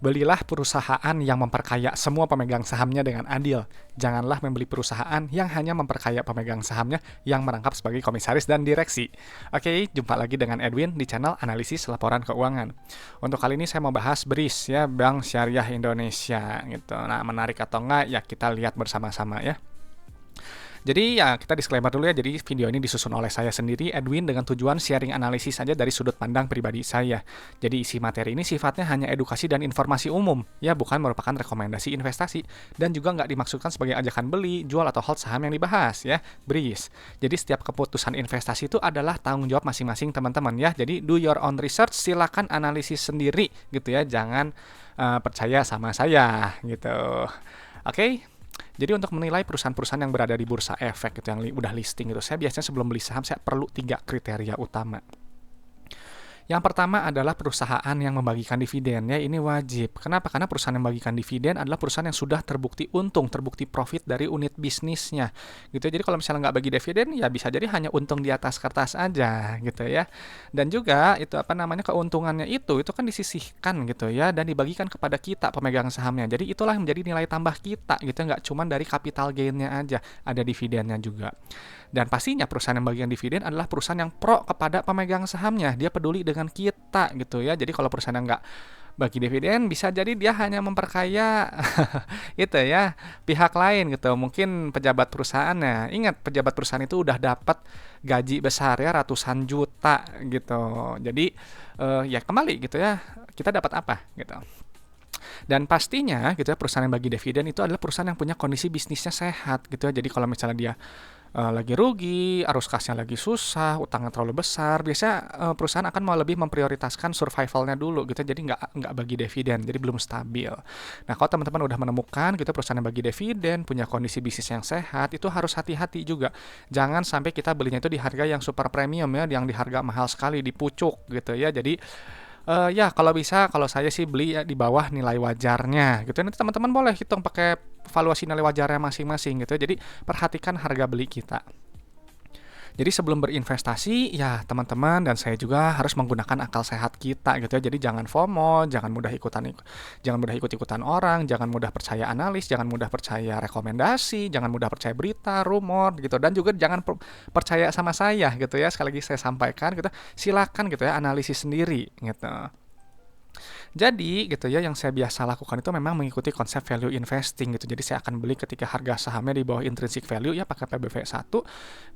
Belilah perusahaan yang memperkaya semua pemegang sahamnya dengan adil. Janganlah membeli perusahaan yang hanya memperkaya pemegang sahamnya yang merangkap sebagai komisaris dan direksi. Oke, jumpa lagi dengan Edwin di channel Analisis Laporan Keuangan. Untuk kali ini saya mau bahas BRIS ya, Bank Syariah Indonesia gitu. Nah, menarik atau enggak ya kita lihat bersama-sama ya. Jadi ya kita disclaimer dulu ya, jadi video ini disusun oleh saya sendiri, Edwin, dengan tujuan sharing analisis saja dari sudut pandang pribadi saya. Jadi isi materi ini sifatnya hanya edukasi dan informasi umum, ya bukan merupakan rekomendasi investasi, dan juga nggak dimaksudkan sebagai ajakan beli, jual, atau hold saham yang dibahas ya, BRIS. Jadi setiap keputusan investasi itu adalah tanggung jawab masing-masing teman-teman ya, jadi do your own research, silakan analisis sendiri gitu ya, jangan percaya sama saya gitu. Oke? Jadi untuk menilai perusahaan-perusahaan yang berada di bursa efek itu yang udah listing itu, saya biasanya sebelum beli saham saya perlu 3 kriteria utama. Yang pertama adalah perusahaan yang membagikan dividen, ya ini wajib. Kenapa? Karena perusahaan yang membagikan dividen adalah perusahaan yang sudah terbukti untung, terbukti profit dari unit bisnisnya, gitu. Jadi kalau misalnya nggak bagi dividen, ya bisa jadi hanya untung di atas kertas aja, gitu ya. Dan juga itu keuntungannya itu kan disisihkan gitu ya, dan dibagikan kepada kita pemegang sahamnya. Jadi itulah yang menjadi nilai tambah kita, gitu. Nggak cuma dari capital gain-nya aja, ada dividennya juga. Dan pastinya perusahaan yang bagian dividen adalah perusahaan yang pro kepada pemegang sahamnya. Dia peduli dengan kita gitu ya. Jadi kalau perusahaan yang nggak bagi dividen, bisa jadi dia hanya memperkaya itu ya pihak lain gitu. Mungkin pejabat perusahaannya. Ingat, pejabat perusahaan itu udah dapat gaji besar ya, ratusan juta gitu. Jadi ya kembali gitu ya, kita dapat apa gitu. Dan pastinya gitu ya, perusahaan yang bagi dividen itu adalah perusahaan yang punya kondisi bisnisnya sehat gitu ya. Jadi kalau misalnya dia lagi rugi, arus kasnya lagi susah, utangnya terlalu besar, biasanya perusahaan akan mau lebih memprioritaskan survivalnya dulu gitu, jadi nggak bagi dividen, jadi belum stabil. Nah, kalau teman-teman udah menemukan gitu perusahaan yang bagi dividen, punya kondisi bisnis yang sehat, itu harus hati-hati juga. Jangan sampai kita belinya itu di harga yang super premium ya, yang di harga mahal sekali, di pucuk gitu ya. Jadi ya kalau bisa, kalau saya sih beli ya di bawah nilai wajarnya gitu. Nanti teman-teman boleh hitung pakai valuasi nilai wajarnya masing-masing gitu. Jadi perhatikan harga beli kita. Jadi sebelum berinvestasi, ya teman-teman dan saya juga harus menggunakan akal sehat kita gitu ya. Jadi jangan FOMO, jangan mudah ikut-ikutan orang, jangan mudah percaya analis, jangan mudah percaya rekomendasi, jangan mudah percaya berita, rumor gitu. Dan juga jangan percaya sama saya gitu ya. Sekali lagi saya sampaikan gitu, silakan gitu ya analisis sendiri gitu. Jadi gitu ya, yang saya biasa lakukan itu memang mengikuti konsep value investing gitu. Jadi saya akan beli ketika harga sahamnya di bawah intrinsic value ya, pakai PBV 1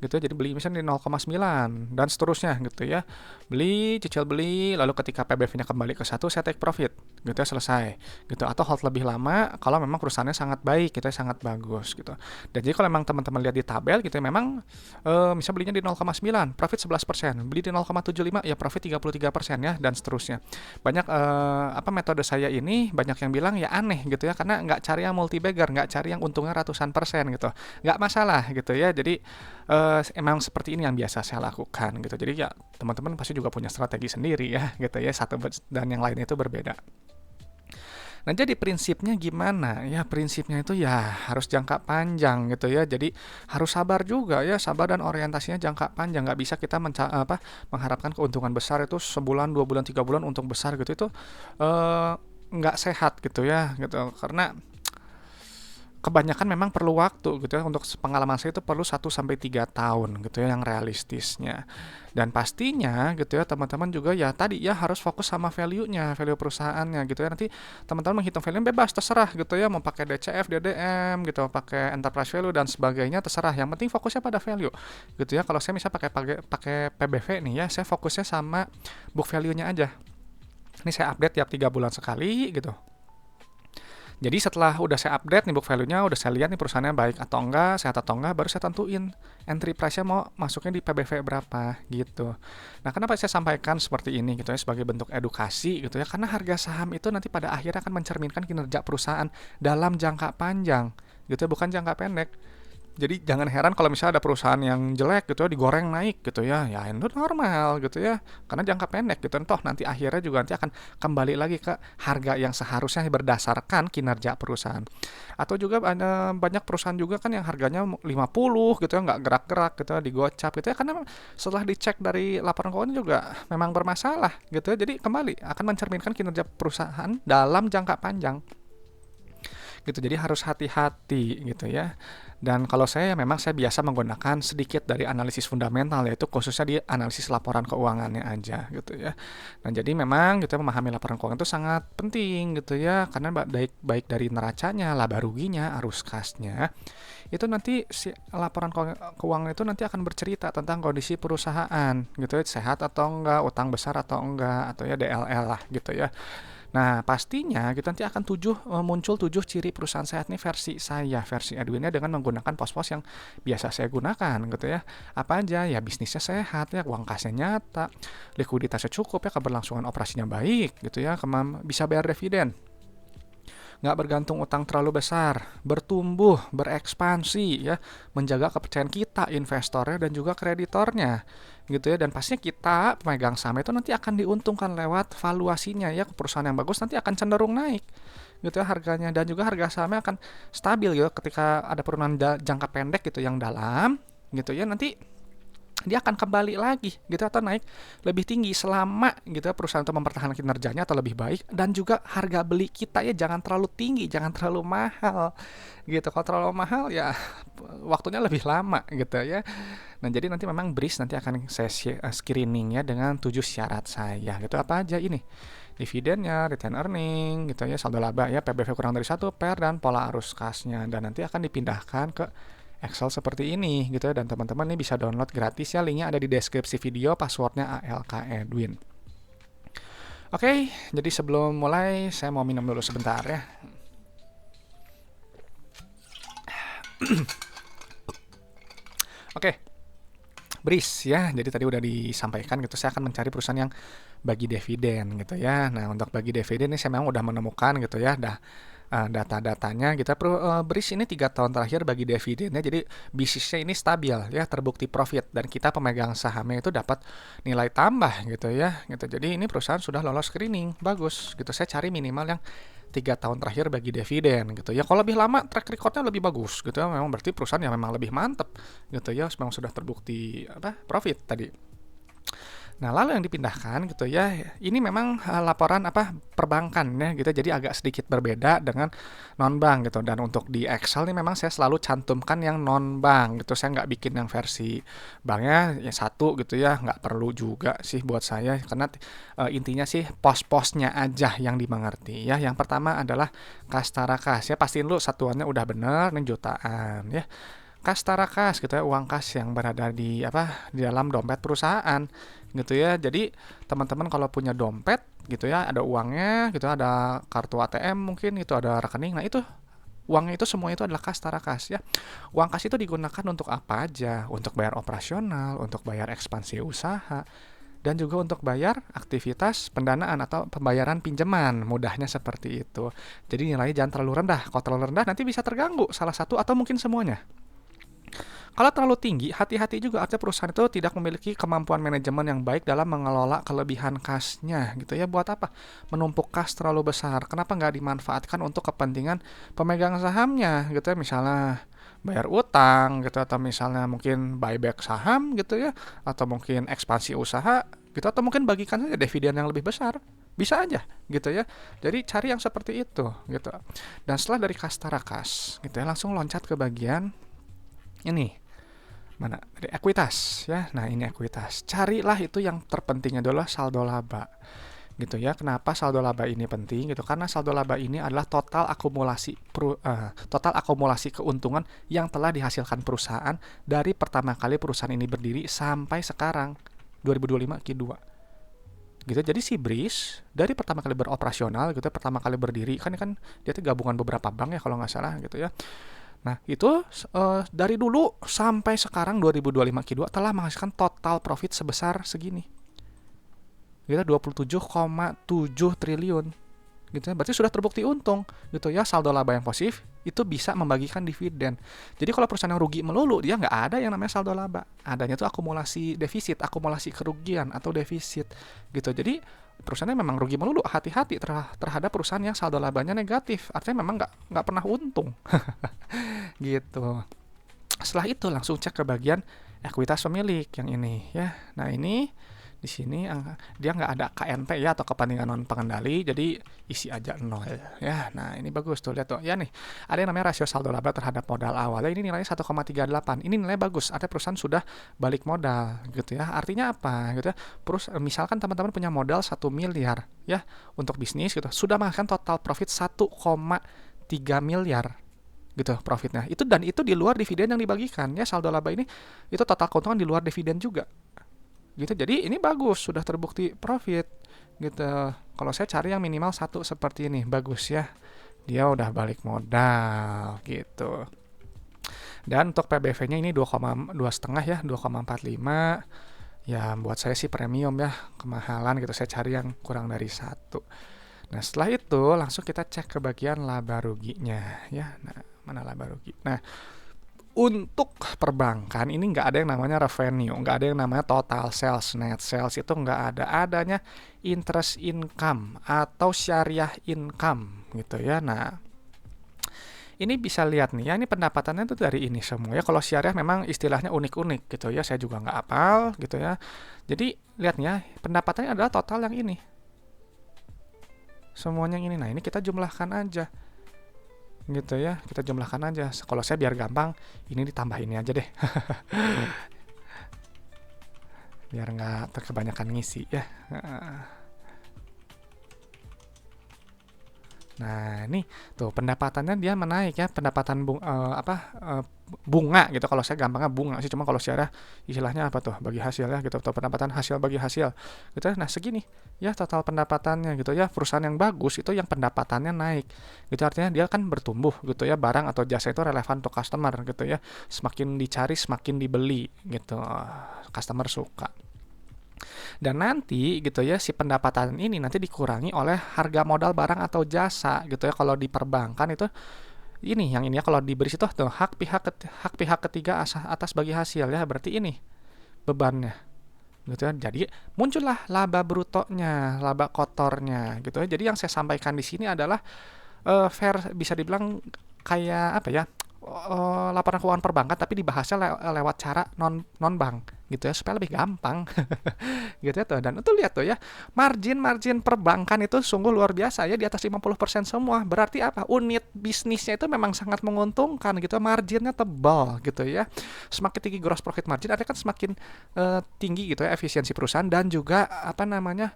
gitu. Jadi beli misalnya di 0,9 dan seterusnya gitu ya. Beli, cicil beli, lalu ketika PBV-nya kembali ke 1 saya take profit gitu ya, selesai gitu. Atau hold lebih lama kalau memang perusahaannya sangat baik gitu ya, sangat bagus gitu. Dan jadi kalau memang teman-teman lihat di tabel gitu ya, memang misal belinya di 0,9, profit 11%, beli di 0,75 ya profit 33% ya, dan seterusnya. Banyak metode saya ini banyak yang bilang ya aneh gitu ya, karena nggak cari yang multi bagger, nggak cari yang untungnya ratusan persen gitu, nggak masalah gitu ya. Jadi emang seperti ini yang biasa saya lakukan gitu. Jadi ya teman-teman pasti juga punya strategi sendiri ya gitu ya, satu dan yang lainnya itu berbeda. Nah, jadi prinsipnya gimana? Ya, prinsipnya itu ya harus jangka panjang gitu ya. Jadi harus sabar juga ya, sabar dan orientasinya jangka panjang. Nggak bisa kita mengharapkan keuntungan besar itu sebulan, 2 bulan, 3 bulan untung besar gitu. Itu nggak sehat gitu ya gitu. Karena kebanyakan memang perlu waktu gitu ya. Untuk pengalaman saya itu perlu 1-3 tahun gitu ya yang realistisnya. Dan pastinya gitu ya teman-teman juga ya tadi ya harus fokus sama value-nya, value perusahaannya gitu ya. Nanti teman-teman menghitung value bebas, terserah gitu ya, mau pakai DCF, DDM gitu, pakai enterprise value dan sebagainya, terserah. Yang penting fokusnya pada value gitu ya. Kalau saya misalnya pakai PBV nih ya, saya fokusnya sama book value-nya aja. Ini saya update tiap 3 bulan sekali gitu. Jadi setelah udah saya update nih book value-nya, udah saya lihat nih perusahaannya baik atau enggak, sehat atau enggak, baru saya tentuin entry price-nya mau masuknya di PBV berapa gitu. Nah, kenapa saya sampaikan seperti ini gitu ya, sebagai bentuk edukasi gitu ya, karena harga saham itu nanti pada akhirnya akan mencerminkan kinerja perusahaan dalam jangka panjang gitu ya, bukan jangka pendek. Jadi jangan heran kalau misalnya ada perusahaan yang jelek gitu ya, digoreng naik gitu ya, ya itu normal gitu ya, karena jangka pendek gitu, toh nanti akhirnya juga nanti akan kembali lagi ke harga yang seharusnya berdasarkan kinerja perusahaan. Atau juga ada banyak perusahaan juga kan yang harganya 50 gitu ya, nggak gerak-gerak gitu ya, digocap gitu ya, karena setelah dicek dari laporan keuangan juga memang bermasalah gitu ya, jadi kembali akan mencerminkan kinerja perusahaan dalam jangka panjang gitu. Jadi harus hati-hati gitu ya. Dan kalau saya memang saya biasa menggunakan sedikit dari analisis fundamental, yaitu khususnya di analisis laporan keuangannya aja gitu ya. Nah, jadi memang gitu ya, memahami laporan keuangan itu sangat penting gitu ya, karena baik dari neracanya, laba ruginya, arus kasnya, itu nanti si laporan keuangan itu nanti akan bercerita tentang kondisi perusahaan gitu ya, sehat atau enggak, utang besar atau enggak, atau ya DLL lah gitu ya. Nah, pastinya kita nanti akan muncul 7 ciri perusahaan sehat nih versi saya, versi Edwinnya, dengan menggunakan pos-pos yang biasa saya gunakan gitu ya. Apa aja? Ya bisnisnya sehat ya, uang kasnya nyata, likuiditasnya cukup ya, keberlangsungan operasinya baik gitu ya, bisa bayar dividen, nggak bergantung utang terlalu besar, bertumbuh, berekspansi ya, menjaga kepercayaan kita, investornya dan juga kreditornya gitu ya. Dan pastinya kita pemegang saham itu nanti akan diuntungkan lewat valuasinya ya, perusahaan yang bagus nanti akan cenderung naik gitu ya harganya, dan juga harga sahamnya akan stabil gitu ketika ada penurunan jangka pendek gitu yang dalam gitu ya, nanti dia akan kembali lagi gitu atau naik lebih tinggi selama gitu ya perusahaan itu mempertahankan kinerjanya atau lebih baik, dan juga harga beli kita ya jangan terlalu tinggi, jangan terlalu mahal gitu. Kalau terlalu mahal ya waktunya lebih lama gitu ya. Nah, jadi nanti memang BRIS nanti akan saya screening ya dengan 7 syarat saya gitu. Apa aja ini? Dividennya, return earning gitu ya, saldo laba ya, PBV kurang dari 1, PER, dan pola arus kasnya, dan nanti akan dipindahkan ke Excel seperti ini gitu ya. Dan teman-teman nih bisa download gratis ya, linknya ada di deskripsi video, passwordnya ALK Edwin. Oke, jadi sebelum mulai saya mau minum dulu sebentar ya. Oke, BRIS ya, jadi tadi udah disampaikan gitu, saya akan mencari perusahaan yang bagi dividen gitu ya. Nah, untuk bagi dividen ini saya memang udah menemukan gitu ya, data-datanya gitu. BRIS ini 3 tahun terakhir bagi dividennya, jadi bisnisnya ini stabil ya, terbukti profit, dan kita pemegang sahamnya itu dapat nilai tambah gitu ya gitu. Jadi ini perusahaan sudah lolos screening, bagus gitu. Saya cari minimal yang 3 tahun terakhir bagi dividen gitu ya. Kalau lebih lama track recordnya lebih bagus gitu ya, memang berarti perusahaan yang memang lebih mantep gitu ya, memang sudah terbukti profit tadi. Nah, lalu yang dipindahkan gitu ya, ini memang laporan perbankan ya gitu, jadi agak sedikit berbeda dengan non-bank gitu. Dan untuk di Excel nih memang saya selalu cantumkan yang non-bank gitu, saya nggak bikin yang versi banknya ya satu gitu ya, nggak perlu juga sih buat saya, karena intinya sih pos-posnya aja yang dimengerti ya. Yang pertama adalah kas tara kas ya, pastiin lu satuannya udah bener nih, jutaan ya. Kas tara kas gitu ya, uang kas yang berada di di dalam dompet perusahaan gitu ya. Jadi teman-teman kalau punya dompet gitu ya, ada uangnya gitu, ada kartu ATM mungkin itu, ada rekening, nah itu uangnya itu semua itu adalah kas tara kas ya. Uang kas itu digunakan untuk apa aja? Untuk bayar operasional, untuk bayar ekspansi usaha, dan juga untuk bayar aktivitas pendanaan atau pembayaran pinjaman, mudahnya seperti itu. Jadi nilainya jangan terlalu rendah. Kalau terlalu rendah nanti bisa terganggu salah satu atau mungkin semuanya. Kalau terlalu tinggi, hati-hati juga, artinya perusahaan itu tidak memiliki kemampuan manajemen yang baik dalam mengelola kelebihan kasnya gitu ya. Buat apa menumpuk kas terlalu besar? Kenapa nggak dimanfaatkan untuk kepentingan pemegang sahamnya gitu ya, misalnya bayar utang gitu, atau misalnya mungkin buyback saham gitu ya, atau mungkin ekspansi usaha gitu, atau mungkin bagikan saja dividen yang lebih besar, bisa aja gitu ya. Jadi cari yang seperti itu gitu. Dan setelah dari kas tara kas gitu ya, langsung loncat ke bagian ini, mana dari ekuitas ya. Nah, ini ekuitas, carilah itu yang terpenting adalah saldo laba gitu ya. Kenapa saldo laba ini penting gitu? Karena saldo laba ini adalah total akumulasi keuntungan yang telah dihasilkan perusahaan dari pertama kali perusahaan ini berdiri sampai sekarang 2025 Q2 gitu. Jadi si BRIS dari pertama kali beroperasional gitu, pertama kali berdiri kan dia tuh gabungan beberapa bank ya kalau nggak salah gitu ya. Nah, itu dari dulu sampai sekarang 2025 Q2 telah menghasilkan total profit sebesar segini. Kita 27,7 triliun gitu ya, berarti sudah terbukti untung gitu ya. Saldo laba yang positif itu bisa membagikan dividen. Jadi kalau perusahaan yang rugi melulu, dia nggak ada yang namanya saldo laba, adanya tuh akumulasi defisit, akumulasi kerugian atau defisit gitu. Jadi perusahaan yang memang rugi melulu, hati-hati terhadap perusahaan yang saldo labanya negatif, artinya memang nggak pernah untung gitu. Setelah itu langsung cek ke bagian ekuitas pemilik yang ini ya. Nah ini di sini dia nggak ada KNP ya, atau kepentingan non pengendali, jadi isi aja 0 ya. Nah ini bagus tuh, lihat tuh ya nih, ada yang namanya rasio saldo laba terhadap modal awalnya, ini nilainya 1,38. Ini nilai bagus, artinya perusahaan sudah balik modal gitu ya. Artinya apa gitu ya, misalkan teman-teman punya modal 1 miliar ya untuk bisnis gitu, sudah makan total profit 1,3 miliar gitu profitnya itu, dan itu di luar dividen yang dibagikan ya. Saldo laba ini itu total keuntungan di luar dividen juga gitu. Jadi ini bagus, sudah terbukti profit gitu. Kalau saya cari yang minimal 1 seperti ini, bagus ya, dia udah balik modal gitu. Dan untuk PBV-nya ini 2,2 setengah ya, 2,45 ya. Buat saya sih premium ya, kemahalan gitu, saya cari yang kurang dari 1. Nah setelah itu langsung kita cek ke bagian laba ruginya ya. Nah mana laba rugi, nah untuk perbankan ini nggak ada yang namanya revenue, nggak ada yang namanya total sales, net sales, itu nggak ada. Adanya interest income atau syariah income gitu ya. Nah ini bisa lihat nih ya, ini pendapatannya itu dari ini semua ya. Kalau syariah memang istilahnya unik-unik gitu ya, saya juga nggak hafal gitu ya. Jadi lihat ya, pendapatannya adalah total yang ini, semuanya yang ini. Nah ini kita jumlahkan aja gitu ya, kita jumlahkan aja. Kalau saya biar gampang, ini ditambah ini aja deh biar nggak kebanyakan ngisi ya. Nah ini tuh pendapatannya dia menaik ya, pendapatan bunga gitu. Kalau saya gampangnya bunga sih, cuma kalau secara istilahnya apa tuh, bagi hasil ya gitu, atau pendapatan hasil bagi hasil gitu. Nah segini ya total pendapatannya gitu ya. Perusahaan yang bagus itu yang pendapatannya naik gitu, artinya dia kan bertumbuh gitu ya, barang atau jasa itu relevan untuk customer gitu ya, semakin dicari semakin dibeli gitu, customer suka. Dan nanti gitu ya, si pendapatan ini nanti dikurangi oleh harga modal barang atau jasa gitu ya. Kalau di perbankan itu ini yang ini ya, kalau diberi situ tuh hak pihak ketiga atas bagi hasil ya, berarti ini bebannya gitu ya. Jadi muncullah laba brutonya, laba kotornya gitu ya. Jadi yang saya sampaikan di sini adalah fair, bisa dibilang kayak apa ya, laporan keuangan perbankan tapi dibahasnya lewat cara non bank gitu ya, supaya lebih gampang gitu ya tuh. Dan itu lihat tuh ya, margin perbankan itu sungguh luar biasa ya, di atas 50% semua. Berarti apa? Unit bisnisnya itu memang sangat menguntungkan gitu, marginnya tebal gitu ya. Semakin tinggi gross profit margin artinya kan semakin tinggi gitu ya efisiensi perusahaan, dan juga apa namanya,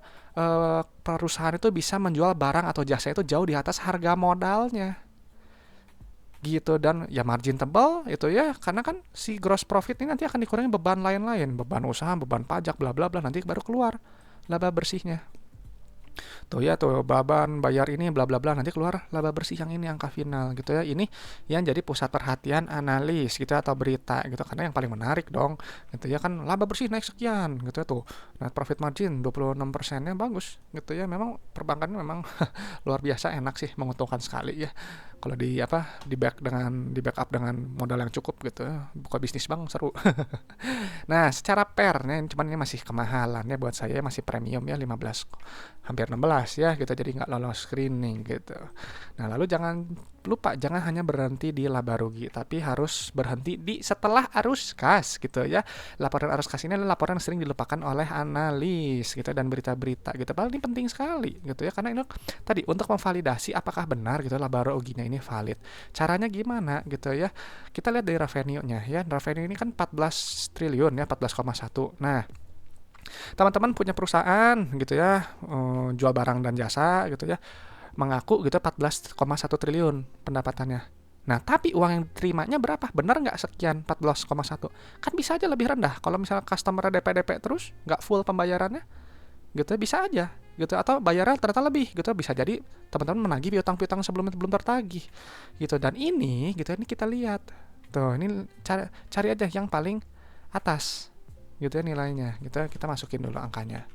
perusahaan itu bisa menjual barang atau jasa itu jauh di atas harga modalnya gitu. Dan ya margin tebal itu ya, karena kan si gross profit ini nanti akan dikurangi beban lain-lain, beban usaha, beban pajak, bla bla bla, nanti baru keluar laba bersihnya tuh ya. Tuh beban bayar ini bla bla bla, nanti keluar laba bersih yang ini, angka final gitu ya. Ini yang jadi pusat perhatian analis gitu atau berita gitu, karena yang paling menarik dong gitu ya kan, laba bersih naik sekian gitu ya tuh. Net profit margin 26%-nya bagus gitu ya. Memang perbankan memang luar biasa enak sih, menguntungkan sekali ya kalau di backup dengan modal yang cukup gitu ya. Buka bisnis bang seru nah secara pernya cuman ini masih kemahalan ya, buat saya masih premium ya, 15 hampir 16 ya gitu, jadi nggak lolos screening gitu. Nah lalu jangan lupa, jangan hanya berhenti di laba rugi, tapi harus berhenti di setelah arus kas gitu ya. Laporan arus kas ini adalah laporan yang sering dilupakan oleh analis gitu dan berita-berita gitu, padahal ini penting sekali gitu ya, karena ini tadi untuk memvalidasi apakah benar gitu laba ruginya ini valid. Caranya gimana gitu ya, kita lihat dari revenue-nya ya. Revenue ini kan 14 triliun ya, 14,1. Nah teman-teman punya perusahaan gitu ya, jual barang dan jasa gitu ya, mengaku gitu 14,1 triliun pendapatannya. Nah tapi uang yang diterimanya berapa? Benar nggak sekian 14,1? Kan bisa aja lebih rendah kalau misalnya customer DP terus nggak full pembayarannya gitu, bisa aja gitu, atau bayarnya ternyata lebih gitu. Bisa jadi teman-teman menagih piutang-piutang sebelumnya belum tertagih gitu. Dan ini gitu, ini kita lihat tuh, ini cari aja yang paling atas gitu ya nilainya gitu ya. Kita masukin dulu angkanya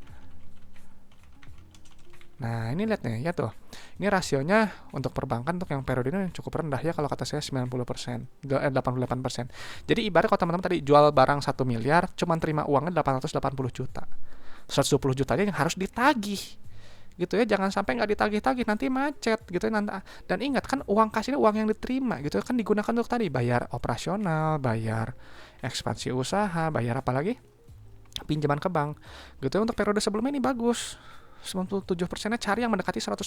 Nah, ini lihat nih, ya tuh. Ini rasionya untuk perbankan untuk yang periode ini cukup rendah ya kalau kata saya 90%, 88%. Jadi ibarat kalau teman-teman tadi jual barang 1 miliar, cuma terima uangnya 880 juta. 120 jutanya yang harus ditagih. Gitu ya, jangan sampai nggak ditagih-tagih nanti macet gitu ya nanti. Dan ingat kan uang kas ini uang yang diterima gitu kan digunakan untuk tadi bayar operasional, bayar ekspansi usaha, bayar apa lagi? Pinjaman ke bank gitu ya. Untuk periode sebelumnya ini bagus 97%-nya cari yang mendekati 100%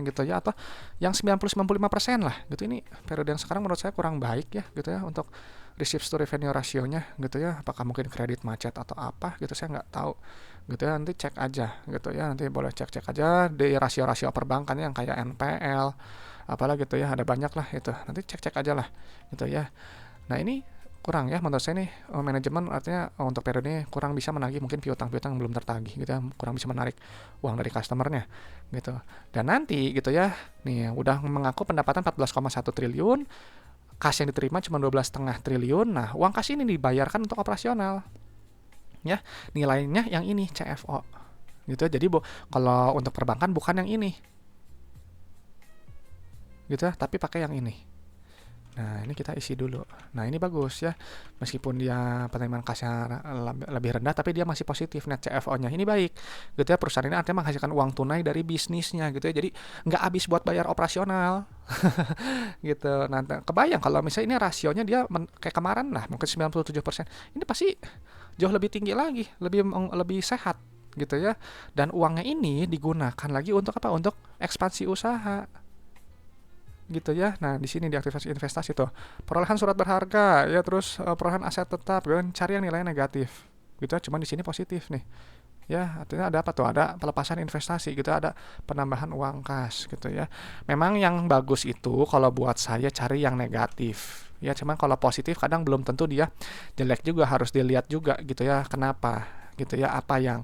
gitu ya, atau yang 90-95% lah gitu. Ini periode yang sekarang menurut saya kurang baik ya gitu ya untuk receipts to revenue rasionya gitu ya, apakah mungkin kredit macet atau apa gitu, saya nggak tahu gitu ya. Nanti cek aja gitu ya, nanti boleh cek aja di rasio-rasio perbankan yang kayak NPL apalah gitu ya, ada banyak lah itu, nanti cek aja lah gitu ya. Nah ini kurang ya menurut saya nih, manajemen artinya untuk periode ini kurang bisa menagih mungkin piutang-piutang yang belum tertagih gitu ya, kurang bisa menarik uang dari customernya gitu. Dan nanti gitu ya, nih udah mengaku pendapatan 14,1 triliun, kas yang diterima cuma 12,5 triliun. Nah, uang kas ini dibayarkan untuk operasional ya, nilainya yang ini CFO gitu. Jadi kalau untuk perbankan bukan yang ini gitu ya, tapi pakai yang ini. Nah, ini kita isi dulu. Nah, ini bagus ya. Meskipun dia penerimaan kasnya lebih rendah, tapi dia masih positif net CFO-nya. Ini baik. Gitu ya, perusahaan ini artinya menghasilkan uang tunai dari bisnisnya gitu ya. Jadi, nggak habis buat bayar operasional. Gitu. Nah, kebayang kalau misalnya ini rasionya dia kayak kemarin lah, mungkin 97%. Ini pasti jauh lebih tinggi lagi, lebih sehat gitu ya. Dan uangnya ini digunakan lagi untuk apa? Untuk ekspansi usaha gitu ya. Nah, di sini diaktifasi investasi tuh. Perolehan surat berharga ya, terus perolehan aset tetap gitu kan, cari yang nilainya negatif. Gitu ya, cuman di sini positif nih. Ya, artinya ada apa tuh? Ada pelepasan investasi gitu, ada penambahan uang kas gitu ya. Memang yang bagus itu kalau buat saya cari yang negatif. Ya, cuman kalau positif kadang belum tentu dia jelek juga, harus dilihat juga gitu ya. Kenapa? Gitu ya, apa yang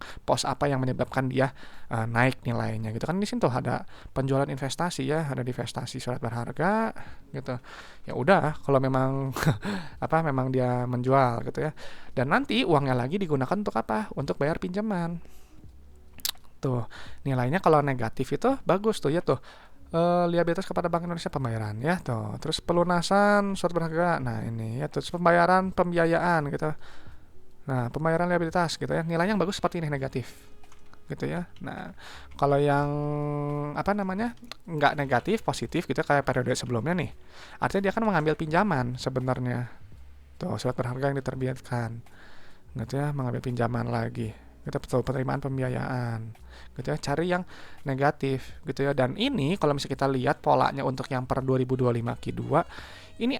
menyebabkan dia naik nilainya gitu kan. Di sini tuh ada penjualan investasi ya, ada divestasi surat berharga gitu. Ya udah, kalau memang memang dia menjual gitu ya. Dan nanti uangnya lagi digunakan untuk apa? Untuk bayar pinjaman. Tuh, nilainya kalau negatif itu bagus tuh ya tuh. Liabilitas kepada Bank Indonesia pembayaran ya tuh. Terus pelunasan surat berharga. Nah, ini ya terus pembiayaan gitu. Nah, pembayaran liabilitas gitu ya, nilainya yang bagus seperti ini negatif gitu ya. Nah, kalau yang nggak negatif, positif gitu kayak periode sebelumnya nih, artinya dia kan mengambil pinjaman sebenarnya. Tuh, surat berharga yang diterbitkan gitu ya, mengambil pinjaman lagi. Kita betul penerimaan pembiayaan gitu ya, cari yang negatif gitu ya. Dan ini kalau misalnya kita lihat polanya untuk yang per 2025 Q2 ini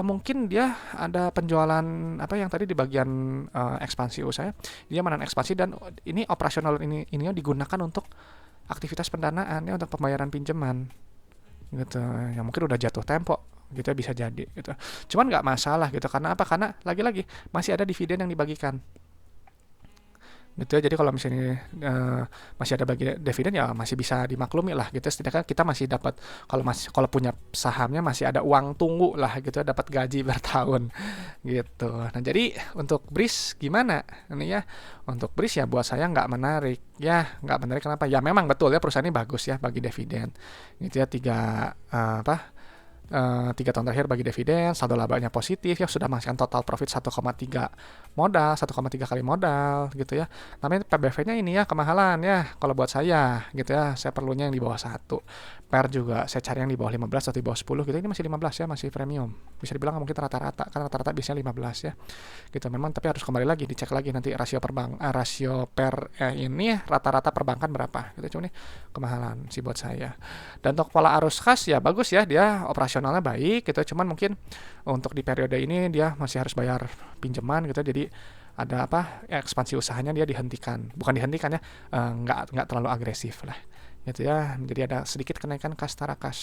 mungkin dia ada penjualan yang tadi di bagian ekspansi usaha, dia menahan ekspansi dan ini operasional ini digunakan untuk aktivitas pendanaan ya, untuk pembayaran pinjaman gitu, yang mungkin udah jatuh tempo gitu ya, bisa jadi gitu. Cuman nggak masalah gitu, karena apa? Karena lagi-lagi masih ada dividen yang dibagikan gitu ya. Jadi kalau misalnya masih ada bagi dividen ya masih bisa dimaklumi lah gitu, setidaknya kita masih dapat, kalau punya sahamnya masih ada uang tunggu lah gitu, dapat gaji bertahun gitu. Nah, jadi untuk BRIS gimana ini ya? Untuk BRIS ya buat saya nggak menarik ya, nggak menarik. Kenapa? Ya memang betul ya perusahaan ini bagus ya bagi dividen gitu ya, 3 tahun terakhir bagi dividen, saldo labanya positif ya, sudah menghasilkan total profit 1,3 kali modal gitu ya. Namanya PBV-nya ini ya kemahalan ya kalau buat saya gitu ya, saya perlunya yang di bawah 1. PER juga saya cari yang di bawah 15 atau di bawah 10 gitu. Ini masih 15 ya, masih premium. Bisa dibilang mungkin rata-rata, karena rata-rata biasanya 15 ya. Gitu memang, tapi harus kembali lagi dicek lagi nanti rasio PER ini rata-rata perbankan berapa. Gitu, cuma nih kemahalan sih buat saya. Dan untuk pola arus kas ya bagus ya, dia operasionalnya baik gitu. Cuman mungkin untuk di periode ini dia masih harus bayar pinjaman gitu. Jadi ada ekspansi usahanya dia bukan dihentikan ya, nggak terlalu agresif lah gitu ya. Jadi ada sedikit kenaikan kas tarakas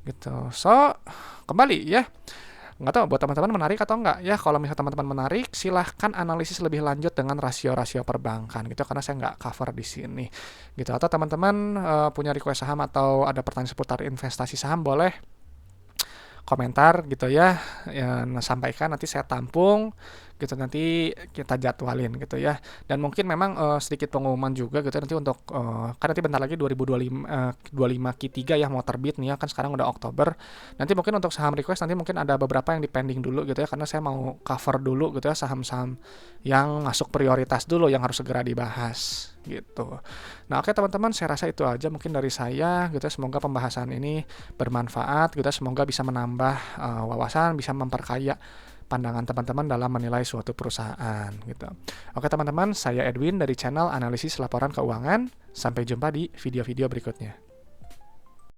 gitu. So kembali ya, nggak tahu buat teman-teman menarik atau enggak ya. Kalau misalnya teman-teman menarik, silahkan analisis lebih lanjut dengan rasio-rasio perbankan gitu, karena saya nggak cover di sini gitu. Atau teman-teman punya request saham atau ada pertanyaan seputar investasi saham, boleh komentar gitu ya, sampaikan, nanti saya tampung gitu, nanti kita jadwalin gitu ya. Dan mungkin memang sedikit pengumuman juga gitu nanti untuk kan nanti bentar lagi 2025 Q3 ya mau terbit nih ya, kan sekarang udah Oktober. Nanti mungkin untuk saham request nanti mungkin ada beberapa yang dipending dulu gitu ya, karena saya mau cover dulu gitu ya saham-saham yang masuk prioritas dulu yang harus segera dibahas gitu. Nah, oke teman-teman, saya rasa itu aja mungkin dari saya gitu ya. Semoga pembahasan ini bermanfaat gitu ya. Semoga bisa menambah wawasan, bisa memperkaya pandangan teman-teman dalam menilai suatu perusahaan gitu. Oke teman-teman, saya Edwin dari channel Analisis Laporan Keuangan. Sampai jumpa di video-video berikutnya.